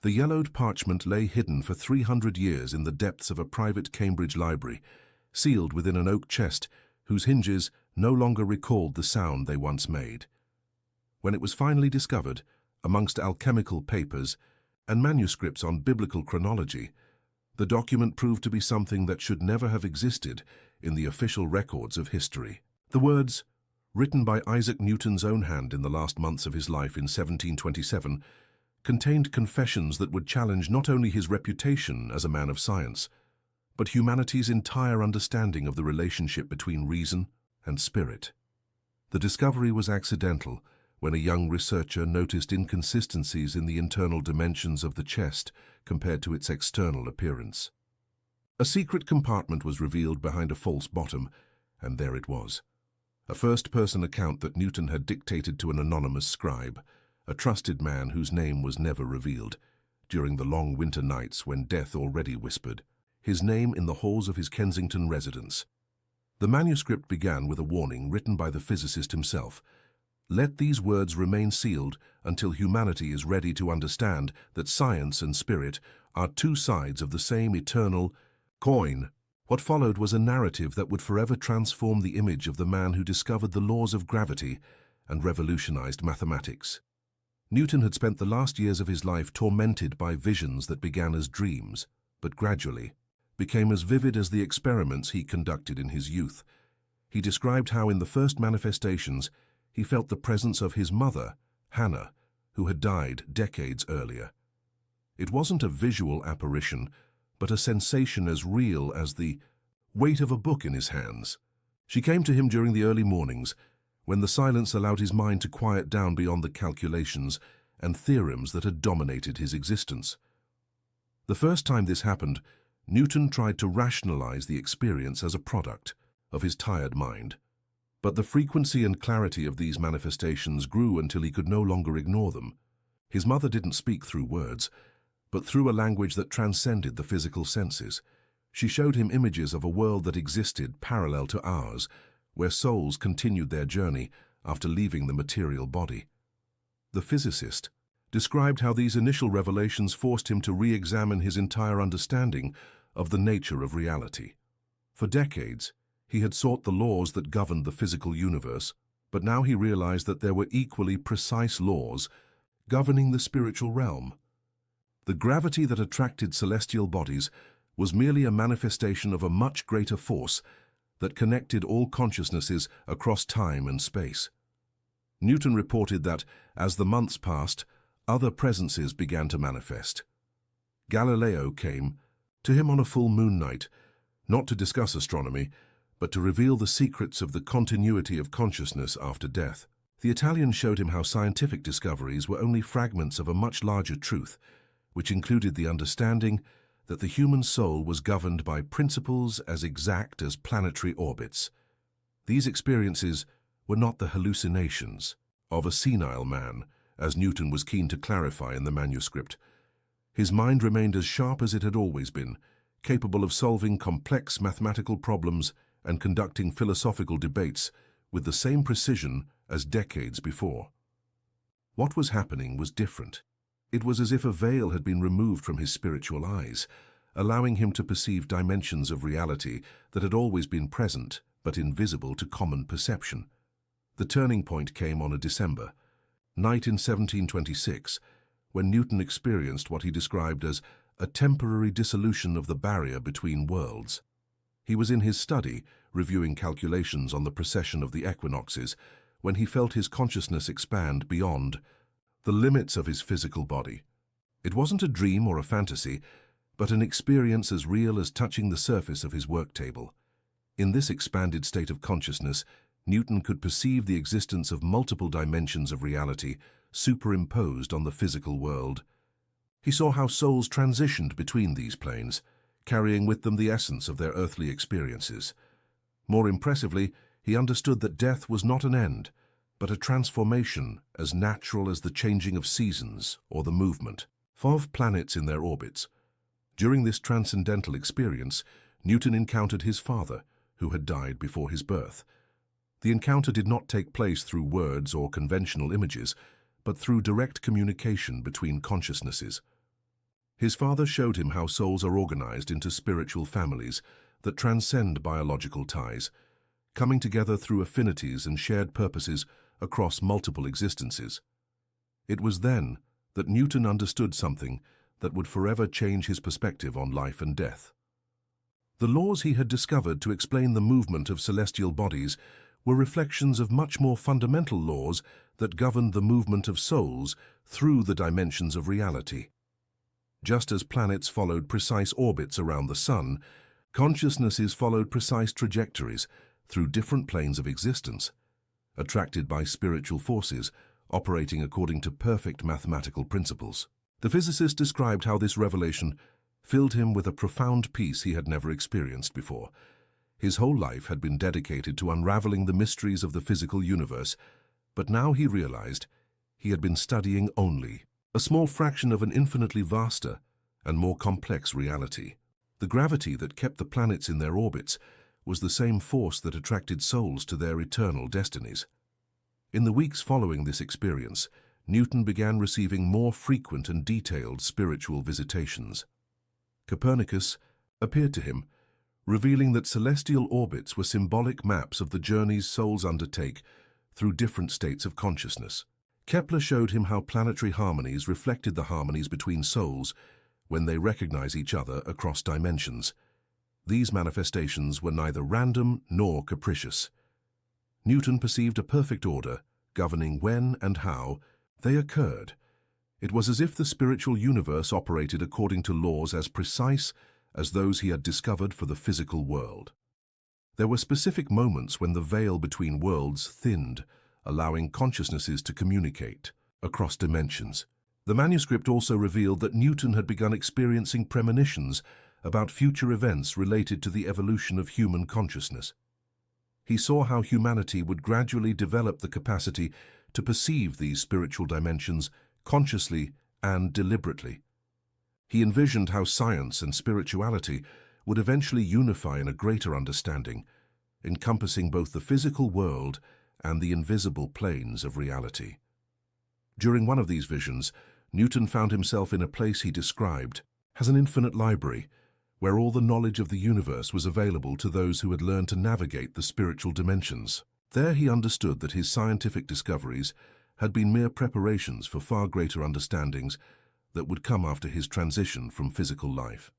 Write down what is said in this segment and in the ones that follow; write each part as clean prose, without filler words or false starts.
The yellowed parchment lay hidden for 300 years in the depths of a private Cambridge library, sealed within an oak chest whose hinges no longer recalled the sound they once made. When it was finally discovered, amongst alchemical papers and manuscripts on biblical chronology, the document proved to be something that should never have existed in the official records of history. The words, written by Isaac Newton's own hand in the last months of his life in 1727, contained confessions that would challenge not only his reputation as a man of science, but humanity's entire understanding of the relationship between reason and spirit. The discovery was accidental when a young researcher noticed inconsistencies in the internal dimensions of the chest compared to its external appearance. A secret compartment was revealed behind a false bottom, and there it was. A first-person account that Newton had dictated to an anonymous scribe, a trusted man whose name was never revealed, during the long winter nights when death already whispered his name in the halls of his Kensington residence. The manuscript began with a warning written by the physicist himself. Let these words remain sealed until humanity is ready to understand that science and spirit are two sides of the same eternal coin. What followed was a narrative that would forever transform the image of the man who discovered the laws of gravity and revolutionized mathematics. Newton had spent the last years of his life tormented by visions that began as dreams, but gradually became as vivid as the experiments he conducted in his youth. He described how in the first manifestations he felt the presence of his mother, Hannah, who had died decades earlier. It wasn't a visual apparition, but a sensation as real as the weight of a book in his hands. She came to him during the early mornings, when the silence allowed his mind to quiet down beyond the calculations and theorems that had dominated his existence. The first time this happened, Newton tried to rationalize the experience as a product of his tired mind. But the frequency and clarity of these manifestations grew until he could no longer ignore them. His mother didn't speak through words, but through a language that transcended the physical senses. She showed him images of a world that existed parallel to ours, where souls continued their journey after leaving the material body. The physicist described how these initial revelations forced him to re-examine his entire understanding of the nature of reality. For decades, he had sought the laws that governed the physical universe, but now he realized that there were equally precise laws governing the spiritual realm. The gravity that attracted celestial bodies was merely a manifestation of a much greater force that connected all consciousnesses across time and space. Newton reported that, as the months passed, other presences began to manifest. Galileo came to him on a full moon night, not to discuss astronomy, but to reveal the secrets of the continuity of consciousness after death. The Italian showed him how scientific discoveries were only fragments of a much larger truth, which included the understanding that the human soul was governed by principles as exact as planetary orbits. These experiences were not the hallucinations of a senile man, as Newton was keen to clarify in the manuscript. His mind remained as sharp as it had always been, capable of solving complex mathematical problems and conducting philosophical debates with the same precision as decades before. What was happening was different. It was as if a veil had been removed from his spiritual eyes, allowing him to perceive dimensions of reality that had always been present but invisible to common perception. The turning point came on a December night in 1726, when Newton experienced what he described as a temporary dissolution of the barrier between worlds. He was in his study, reviewing calculations on the precession of the equinoxes, when he felt his consciousness expand beyond the limits of his physical body. It wasn't a dream or a fantasy, but an experience as real as touching the surface of his work table. In this expanded state of consciousness, Newton could perceive the existence of multiple dimensions of reality superimposed on the physical world. He saw how souls transitioned between these planes, carrying with them the essence of their earthly experiences. More impressively, he understood that death was not an end, but a transformation as natural as the changing of seasons or the movement of planets in their orbits. During this transcendental experience, Newton encountered his father, who had died before his birth. The encounter did not take place through words or conventional images, but through direct communication between consciousnesses. His father showed him how souls are organized into spiritual families that transcend biological ties, coming together through affinities and shared purposes across multiple existences. It was then that Newton understood something that would forever change his perspective on life and death. The laws he had discovered to explain the movement of celestial bodies were reflections of much more fundamental laws that governed the movement of souls through the dimensions of reality. Just as planets followed precise orbits around the sun, consciousnesses followed precise trajectories through different planes of existence, attracted by spiritual forces operating according to perfect mathematical principles. The physicist described how this revelation filled him with a profound peace he had never experienced before. His whole life had been dedicated to unraveling the mysteries of the physical universe, but now he realized he had been studying only a small fraction of an infinitely vaster and more complex reality. The gravity that kept the planets in their orbits was the same force that attracted souls to their eternal destinies. In the weeks following this experience, Newton began receiving more frequent and detailed spiritual visitations. Copernicus appeared to him, revealing that celestial orbits were symbolic maps of the journeys souls undertake through different states of consciousness. Kepler showed him how planetary harmonies reflected the harmonies between souls when they recognize each other across dimensions. These manifestations were neither random nor capricious. Newton perceived a perfect order governing when and how they occurred. It was as if the spiritual universe operated according to laws as precise as those he had discovered for the physical world. There were specific moments when the veil between worlds thinned, allowing consciousnesses to communicate across dimensions. The manuscript also revealed that Newton had begun experiencing premonitions about future events related to the evolution of human consciousness. He saw how humanity would gradually develop the capacity to perceive these spiritual dimensions consciously and deliberately. He envisioned how science and spirituality would eventually unify in a greater understanding, encompassing both the physical world and the invisible planes of reality. During one of these visions, Newton found himself in a place he described as an infinite library, where all the knowledge of the universe was available to those who had learned to navigate the spiritual dimensions. There he understood that his scientific discoveries had been mere preparations for far greater understandings that would come after his transition from physical life.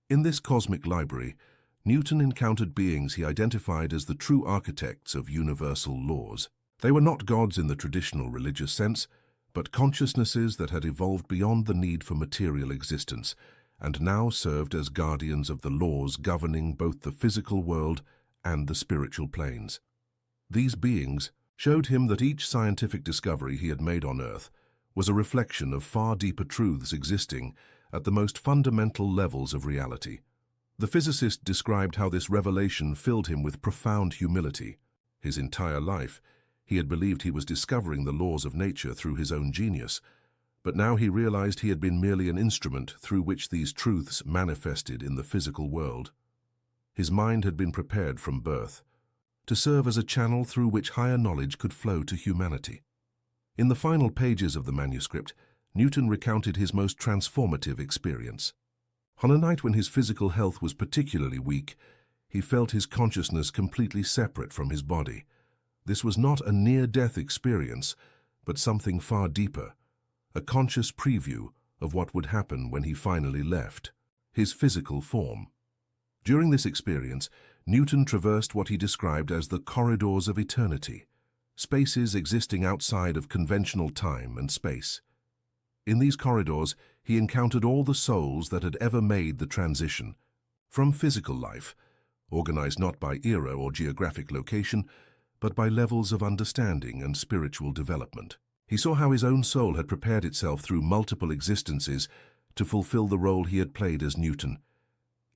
In this cosmic library, Newton encountered beings he identified as the true architects of universal laws. They were not gods in the traditional religious sense, but consciousnesses that had evolved beyond the need for material existence and now served as guardians of the laws governing both the physical world and the spiritual planes. These beings showed him that each scientific discovery he had made on Earth was a reflection of far deeper truths existing at the most fundamental levels of reality. The physicist described how this revelation filled him with profound humility. His entire life, he had believed he was discovering the laws of nature through his own genius, but now he realized he had been merely an instrument through which these truths manifested in the physical world. His mind had been prepared from birth to serve as a channel through which higher knowledge could flow to humanity. In the final pages of the manuscript, Newton recounted his most transformative experience. On a night when his physical health was particularly weak, he felt his consciousness completely separate from his body. This was not a near-death experience, but something far deeper, a conscious preview of what would happen when he finally left his physical form. During this experience, Newton traversed what he described as the corridors of eternity, spaces existing outside of conventional time and space. In these corridors, he encountered all the souls that had ever made the transition from physical life, organized not by era or geographic location, but by levels of understanding and spiritual development. He saw how his own soul had prepared itself through multiple existences to fulfill the role he had played as Newton.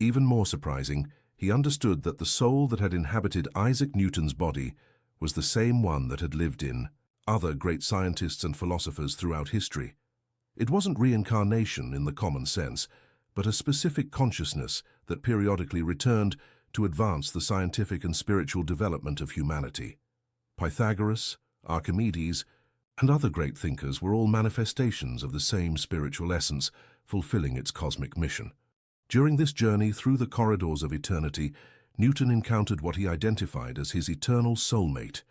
Even more surprising, he understood that the soul that had inhabited Isaac Newton's body was the same one that had lived in other great scientists and philosophers throughout history. It wasn't reincarnation in the common sense, but a specific consciousness that periodically returned to advance the scientific and spiritual development of humanity. Pythagoras, Archimedes, and other great thinkers were all manifestations of the same spiritual essence, fulfilling its cosmic mission. During this journey through the corridors of eternity, Newton encountered what he identified as his eternal soulmate,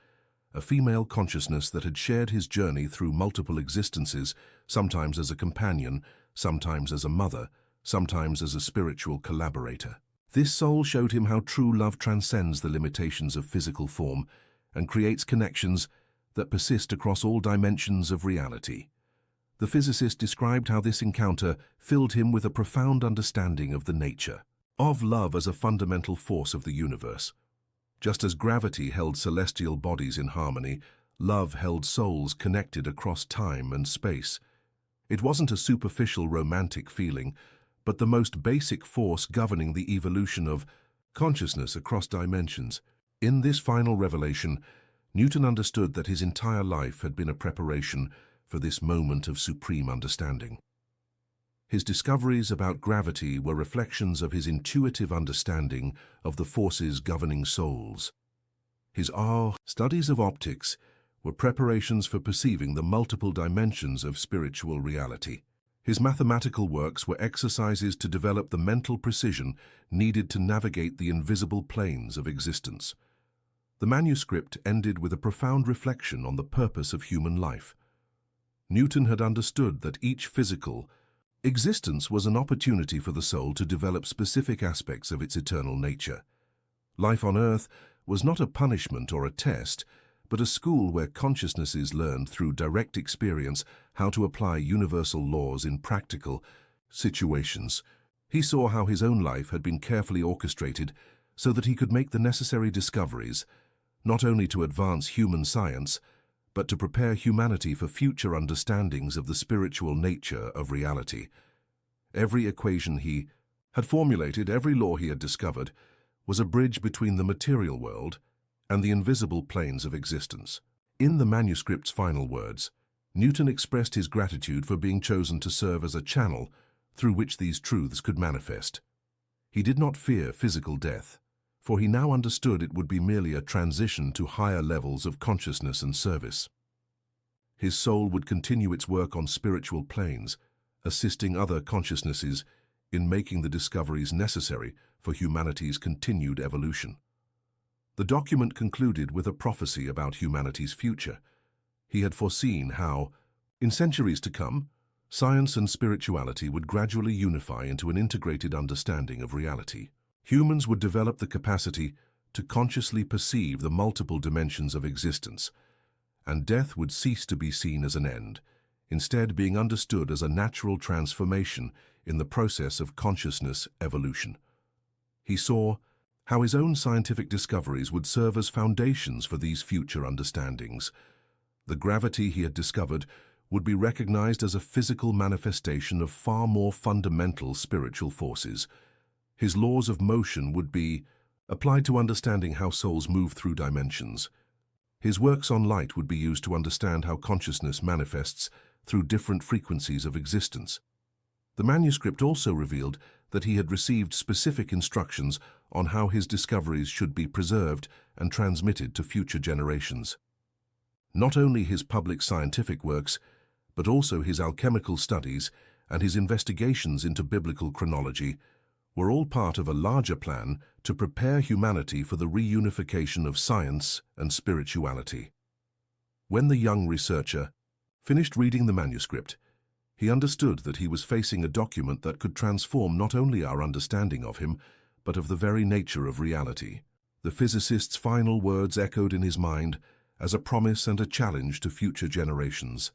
a female consciousness that had shared his journey through multiple existences, sometimes as a companion, sometimes as a mother, sometimes as a spiritual collaborator. This soul showed him how true love transcends the limitations of physical form and creates connections that persist across all dimensions of reality. The physicist described how this encounter filled him with a profound understanding of the nature of love as a fundamental force of the universe. Just as gravity held celestial bodies in harmony, love held souls connected across time and space. It wasn't a superficial romantic feeling, but the most basic force governing the evolution of consciousness across dimensions. In this final revelation, Newton understood that his entire life had been a preparation for this moment of supreme understanding. His discoveries about gravity were reflections of his intuitive understanding of the forces governing souls. His studies of optics were preparations for perceiving the multiple dimensions of spiritual reality. His mathematical works were exercises to develop the mental precision needed to navigate the invisible planes of existence. The manuscript ended with a profound reflection on the purpose of human life. Newton had understood that each physical existence was an opportunity for the soul to develop specific aspects of its eternal nature. Life on Earth was not a punishment or a test, but a school where consciousnesses learned through direct experience how to apply universal laws in practical situations. He saw how his own life had been carefully orchestrated so that he could make the necessary discoveries, not only to advance human science, but to prepare humanity for future understandings of the spiritual nature of reality. Every equation he had formulated, every law he had discovered, was a bridge between the material world and the invisible planes of existence. In the manuscript's final words, Newton expressed his gratitude for being chosen to serve as a channel through which these truths could manifest. He did not fear physical death, for he now understood it would be merely a transition to higher levels of consciousness and service. His soul would continue its work on spiritual planes, assisting other consciousnesses in making the discoveries necessary for humanity's continued evolution. The document concluded with a prophecy about humanity's future. He had foreseen how, in centuries to come, science and spirituality would gradually unify into an integrated understanding of reality. Humans would develop the capacity to consciously perceive the multiple dimensions of existence, and death would cease to be seen as an end, instead being understood as a natural transformation in the process of consciousness evolution. He saw how his own scientific discoveries would serve as foundations for these future understandings. The gravity he had discovered would be recognized as a physical manifestation of far more fundamental spiritual forces. His laws of motion would be applied to understanding how souls move through dimensions. His works on light would be used to understand how consciousness manifests through different frequencies of existence. The manuscript also revealed that he had received specific instructions on how his discoveries should be preserved and transmitted to future generations. Not only his public scientific works, but also his alchemical studies and his investigations into biblical chronology were all part of a larger plan to prepare humanity for the reunification of science and spirituality. When the young researcher finished reading the manuscript, he understood that he was facing a document that could transform not only our understanding of him, but of the very nature of reality. The physicist's final words echoed in his mind as a promise and a challenge to future generations.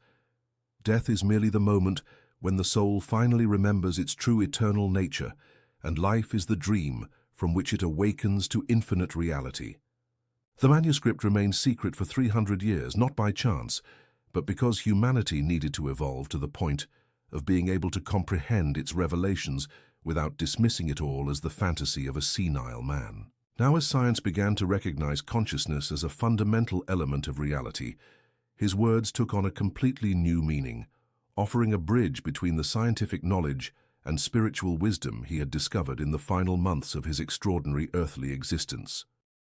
Death is merely the moment when the soul finally remembers its true eternal nature, and life is the dream from which it awakens to infinite reality. The manuscript remained secret for 300 years, not by chance, but because humanity needed to evolve to the point of being able to comprehend its revelations without dismissing it all as the fantasy of a senile man. Now, as science began to recognize consciousness as a fundamental element of reality, his words took on a completely new meaning, offering a bridge between the scientific knowledge and spiritual wisdom he had discovered in the final months of his extraordinary earthly existence.